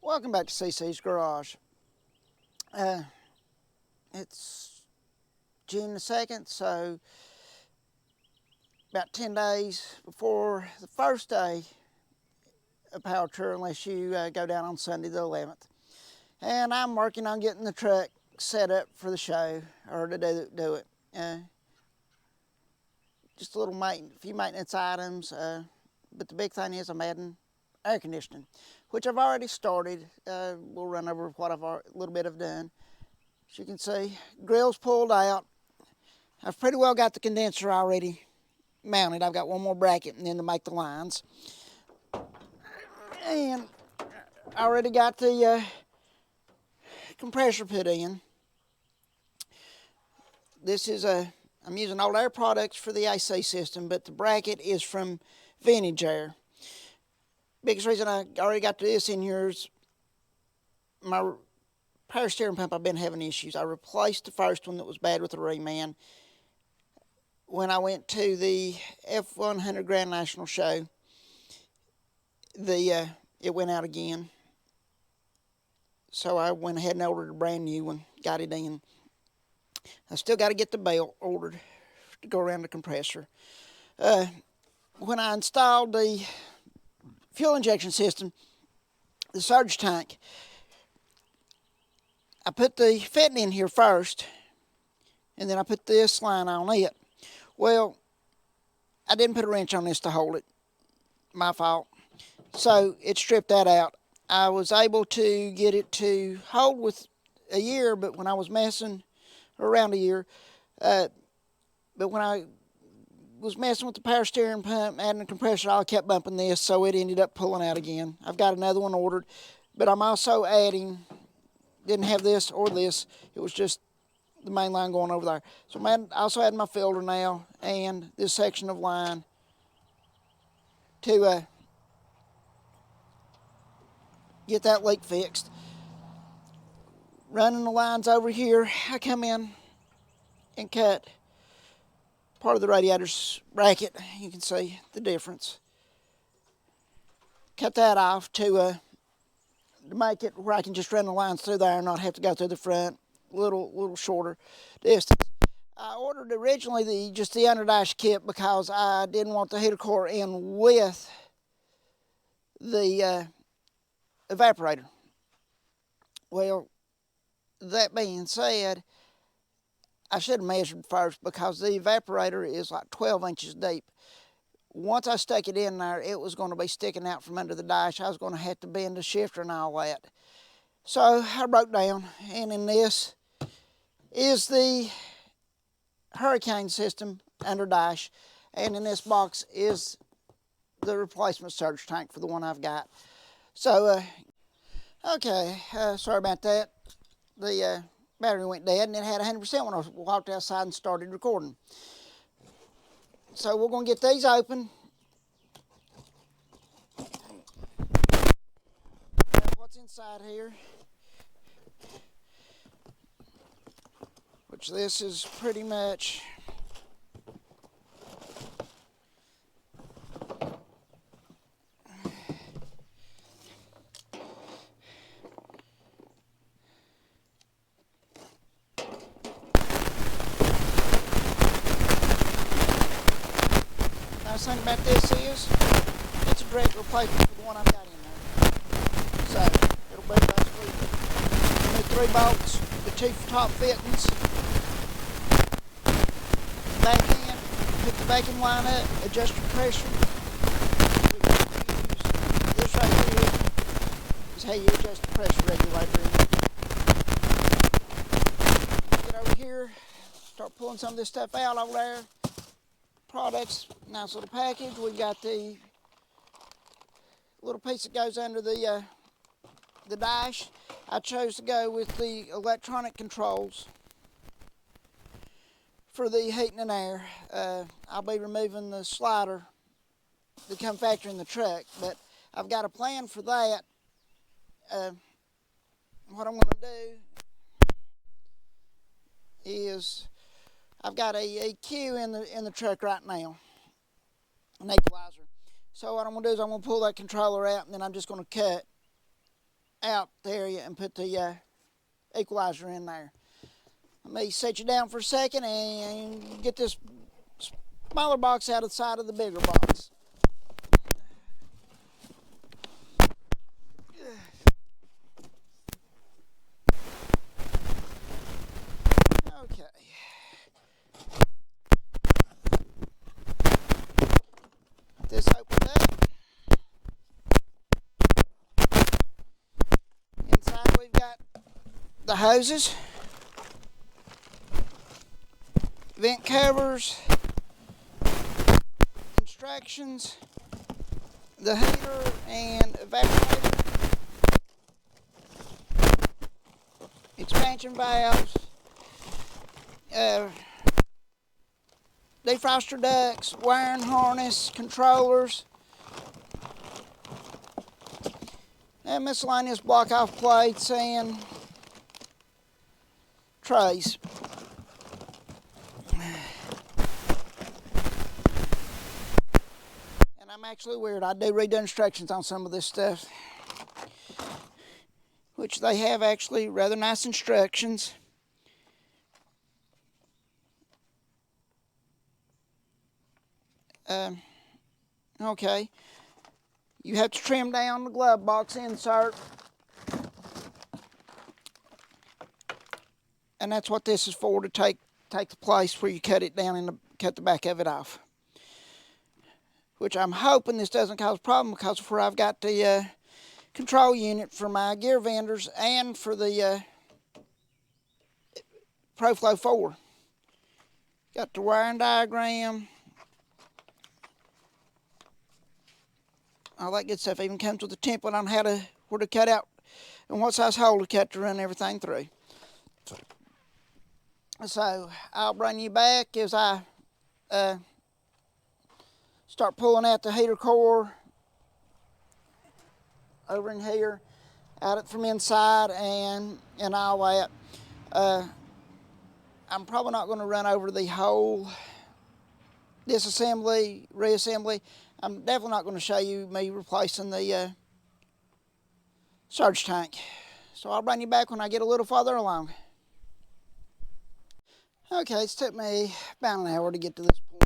Welcome back to CC's Garage. It's June the 2nd, so about 10 days before the first day of Power Tour, unless you go down on Sunday the 11th. And I'm working on getting the truck set up for the show, or to do it. Just a few maintenance items, but the big thing is I'm adding air conditioning, which I've already started. We'll run over what I've a little bit of done. As you can see, grill's pulled out. I've pretty well got the condenser already mounted. I've got one more bracket and then to make the lines. And I already got the compressor put in. This is I'm using old air products for the AC system, but the bracket is from Vintage Air. Biggest reason I already got this in here is my power steering pump. I've been having issues. I replaced the first one that was bad with a reman. When I went to the F100 Grand National Show, it went out again. So I went ahead and ordered a brand new one, got it in. I still got to get the belt ordered to go around the compressor. When I installed the fuel injection system, the surge tank, I put the fitting in here first, and then I put this line on it. Well, I didn't put a wrench on this to hold it. My fault. So it stripped that out. I was able to get it to hold with a year, but when I was messing, around a year, but when I was messing with the power steering pump, adding the compressor, I kept bumping this, so it ended up pulling out again. I've got another one ordered, but I'm also adding, didn't have this or this, it was just the main line going over there. So I'm also adding my filter now and this section of line to get that leak fixed. Running the lines over here, I come in and cut part of the radiator's bracket. You can see the difference. Cut that off to make it where I can just run the lines through there and not have to go through the front. Little shorter distance. I ordered originally just the underdash kit because I didn't want the heater core in with the evaporator. Well, that being said, I should have measured first because the evaporator is like 12 inches deep. Once I stuck it in there, it was going to be sticking out from under the dash. I was going to have to bend the shifter and all that. So I broke down, and in this is the hurricane system under dash, and in this box is the replacement surge tank for the one I've got. So, okay, sorry about that. The battery went dead, and it had 100% when I walked outside and started recording. So we're going to get these open. What's inside here? Which this is pretty much nice thing about this is it's a direct replacement for the one I've got in there. So it'll be basically 3 bolts, the 2 top fittings, back in, pick the vacuum line up, adjust your pressure. This right here is how you adjust the pressure regulator. Get over here, start pulling some of this stuff out over there. Products, nice little package. We got the little piece that goes under the dash. I chose to go with the electronic controls for the heating and air. I'll be removing the slider that come factory in the truck, but I've got a plan for that. What I'm going to do is I've got a EQ in the truck right now, an equalizer. So what I'm going to do is I'm going to pull that controller out, and then I'm just going to cut out the area and put the equalizer in there. Let me set you down for a second and get this smaller box out of the side of the bigger box. Okay. This opened up. Inside we've got the hoses, vent covers, instructions, the heater and evaporator, expansion valves, defroster ducts, wiring harness, controllers, and miscellaneous block-off plates and trays. And I'm actually weird. I do read the instructions on some of this stuff, which they have actually rather nice instructions. Okay, you have to trim down the glove box insert, and that's what this is for, to take the place where you cut it down and cut the back of it off. Which I'm hoping this doesn't cause a problem, because of where I've got the control unit for my gear vendors and for the ProFlow 4. Got the wiring diagram, all that good stuff. Even comes with a template on where to cut out and what size hole to cut to run everything through. So I'll bring you back as I start pulling out the heater core over in here, out it from inside and all that. I'm probably not going to run over the whole disassembly, reassembly. I'm definitely not going to show you me replacing the surge tank. So I'll bring you back when I get a little farther along. Okay, it's took me about an hour to get to this point.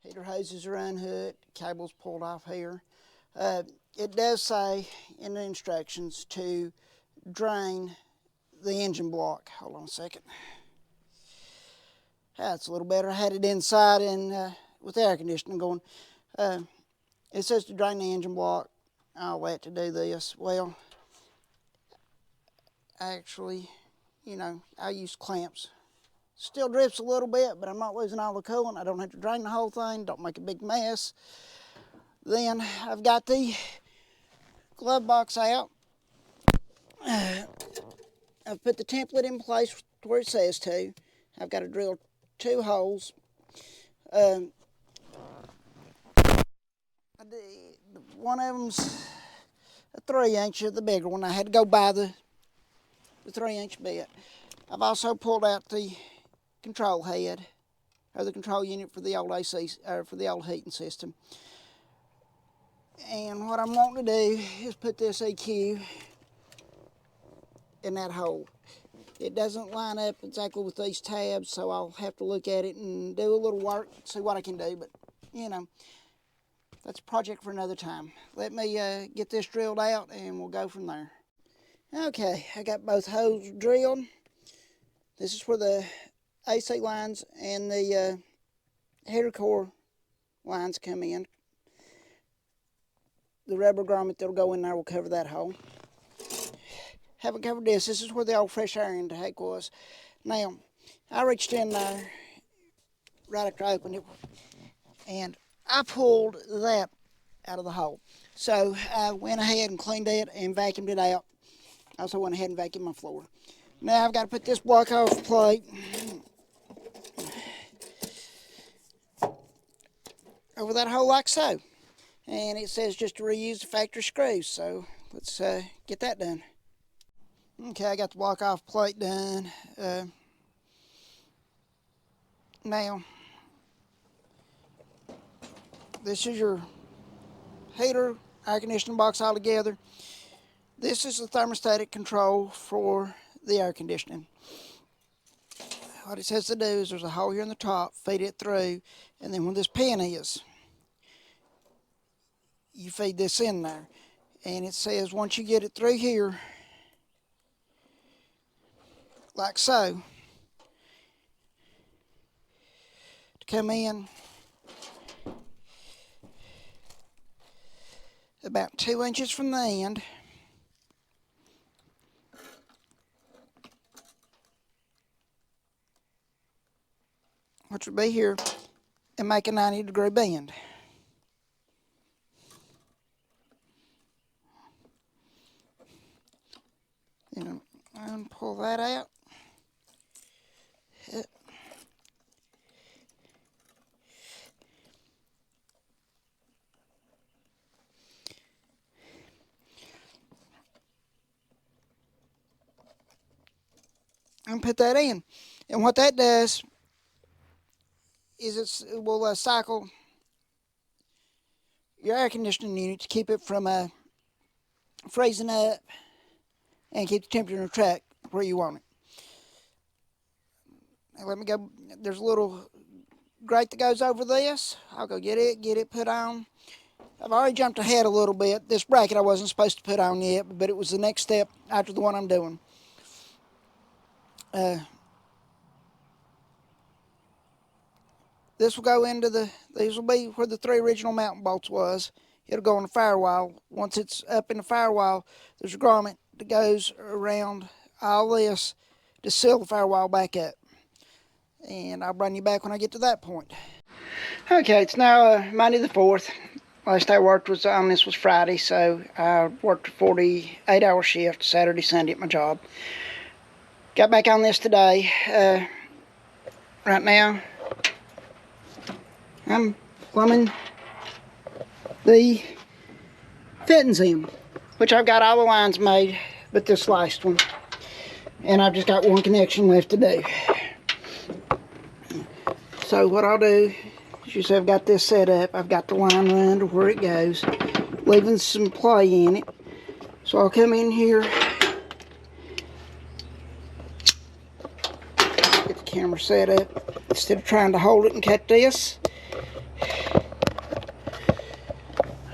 Heater hoses are unhooked, cables pulled off here. It does say in the instructions to drain the engine block. Hold on a second. That's a little better. I had it inside and with the air conditioning going. It says to drain the engine block. All that to do this. Well, actually, I use clamps. Still drips a little bit, but I'm not losing all the coolant. I don't have to drain the whole thing. Don't make a big mess. Then I've got the glove box out. I've put the template in place where it says to. I've got to drill 2 holes. One of them's a 3-inch, the bigger one. I had to go buy the 3-inch bit. I've also pulled out the control head, or the control unit for the old AC, or for the old heating system. And what I'm wanting to do is put this EQ in that hole. It doesn't line up exactly with these tabs, so I'll have to look at it and do a little work, see what I can do, but that's a project for another time. Let me get this drilled out and we'll go from there. Okay, I got both holes drilled. This is where the AC lines and the heater core lines come in. The rubber grommet that'll go in there will cover that hole. Haven't covered this. This is where the old fresh air intake was. Now, I reached in there right after I opened it, and I pulled that out of the hole. So I went ahead and cleaned it and vacuumed it out. I also went ahead and vacuumed my floor. Now I've got to put this block off plate over that hole like so. And it says just to reuse the factory screws, so let's get that done. Okay, I got the block off plate done. Now, this is your heater, air conditioning box all together. This is the thermostatic control for the air conditioning. What it says to do is there's a hole here in the top, feed it through, and then when this pin is, you feed this in there. And it says once you get it through here, like so, to come in about 2 inches from the end, which would be here, and make a 90-degree bend. And pull that out. And put that in. And what that does is it will cycle your air conditioning unit to keep it from freezing up and keep the temperature in the truck where you want it. Now let me go. There's a little grate that goes over this. I'll go get it put on. I've already jumped ahead a little bit. This bracket I wasn't supposed to put on yet, but it was the next step after the one I'm doing. This will go into these will be where the 3 original mounting bolts was. It'll go on the firewall. Once it's up in the firewall, there's a grommet that goes around all this to seal the firewall back up. And I'll bring you back when I get to that point. Okay, it's now Monday the 4th. Last I worked on this was Friday, so I worked a 48-hour shift Saturday, Sunday at my job. Got back on this today. Right now, I'm plumbing the fittings in, which I've got all the lines made but this last one. And I've just got one connection left to do. So what I'll do is, you see I've got this set up. I've got the line run to where it goes, leaving some play in it. So I'll come in here, get the camera set up, instead of trying to hold it and cut this.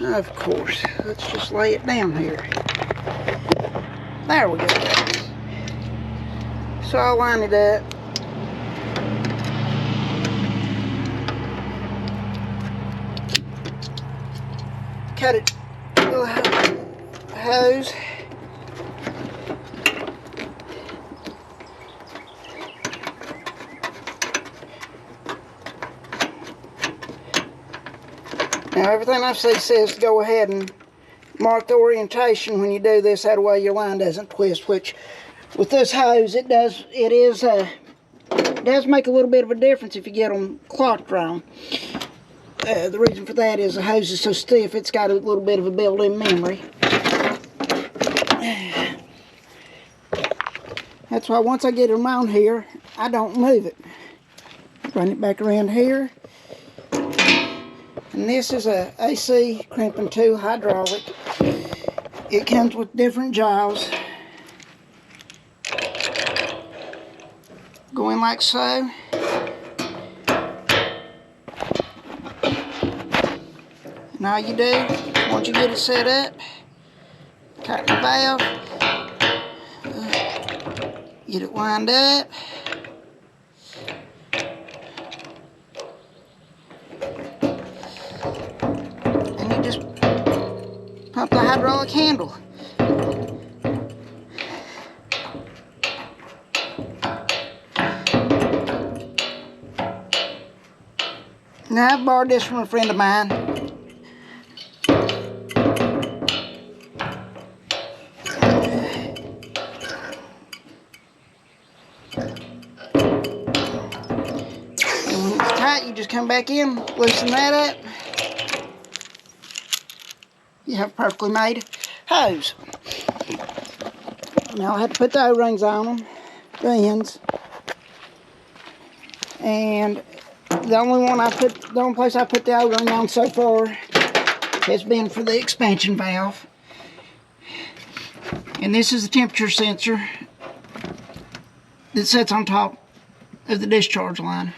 Of course, let's just lay it down here. There we go. So I'll line it up. Cut it with a hose. Now everything I see says to go ahead and mark the orientation when you do this, that way your line doesn't twist, which with this hose it does make a little bit of a difference if you get them clocked wrong. The reason for that is the hose is so stiff it's got a little bit of a built-in memory. That's why once I get them on here, I don't move it. Run it back around here. And this is a AC crimping 2 hydraulic. It comes with different jaws. Go in like so. And all you do, once you get it set up, tighten the valve, get it lined up. And you just pump the hydraulic handle. Now, I borrowed this from a friend of mine. You just come back in, loosen that up. You have a perfectly made hose. Now I have to put the O-rings on them, the ends. And the only place I put the O-ring on so far has been for the expansion valve. And this is the temperature sensor that sits on top of the discharge line.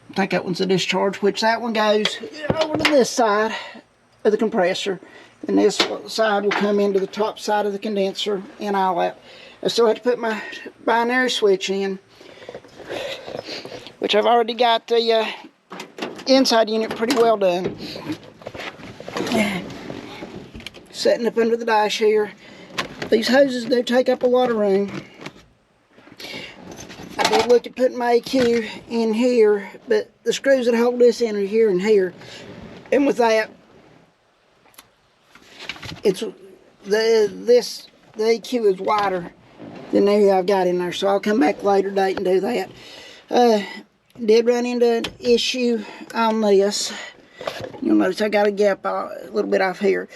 I think that one's the discharge, which that one goes over to this side of the compressor, and this side will come into the top side of the condenser and all that. I still have to put my binary switch in, which I've already got the inside unit pretty well done. Setting up under the dash here. These hoses do take up a lot of room. I did look at putting my EQ in here, but the screws that hold this in are here and here. And with that, it's the EQ is wider than the area I've got in there, so I'll come back later date and do that. Did run into an issue on this. You'll notice I got a gap a little bit off here.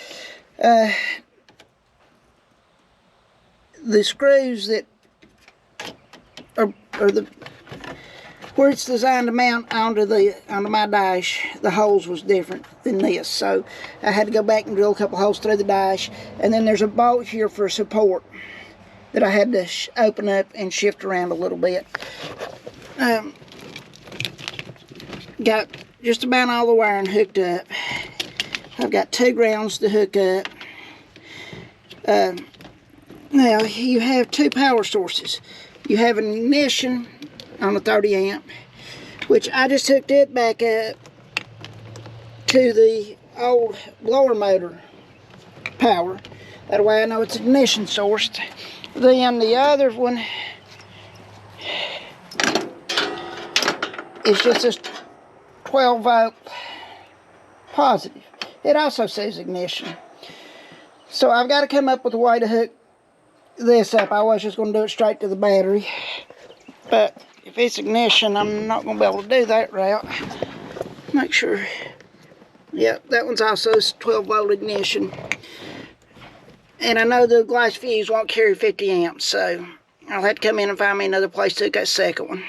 The screws that are where it's designed to mount onto my dash, the holes was different than this, so I had to go back and drill a couple holes through the dash. And then there's a bolt here for support that I had to open up and shift around a little bit. Got just about all the wiring hooked up. I've got 2 grounds to hook up. Now you have 2 power sources. You have an ignition on a 30 amp, which I just hooked it back up to the old blower motor power. That way I know it's ignition sourced. Then the other one is just this 12 volt positive. It also says ignition. So I've got to come up with a way to hook this up. I was just going to do it straight to the battery, but if it's ignition, I'm not going to be able to do that route. Make sure. Yep, that one's also 12 volt ignition. And I know the glass fuse won't carry 50 amps, so I'll have to come in and find me another place to hook that second one.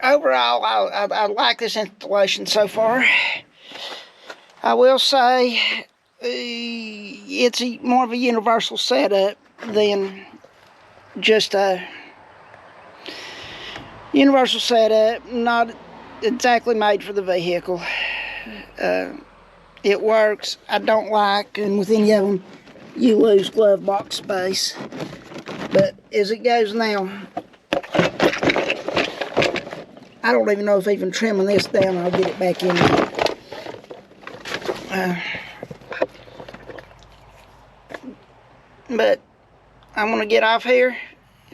Overall, I like this installation so far. I will say it's more of a universal setup than just a universal setup, not exactly made for the vehicle. It works. I don't like, and with any of them, you lose glove box space. But as it goes now, I don't even know if even trimming this down I'll get it back in there. But I'm going to get off here,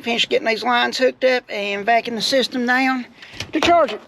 finish getting these lines hooked up, and vacuum the system down to charge it.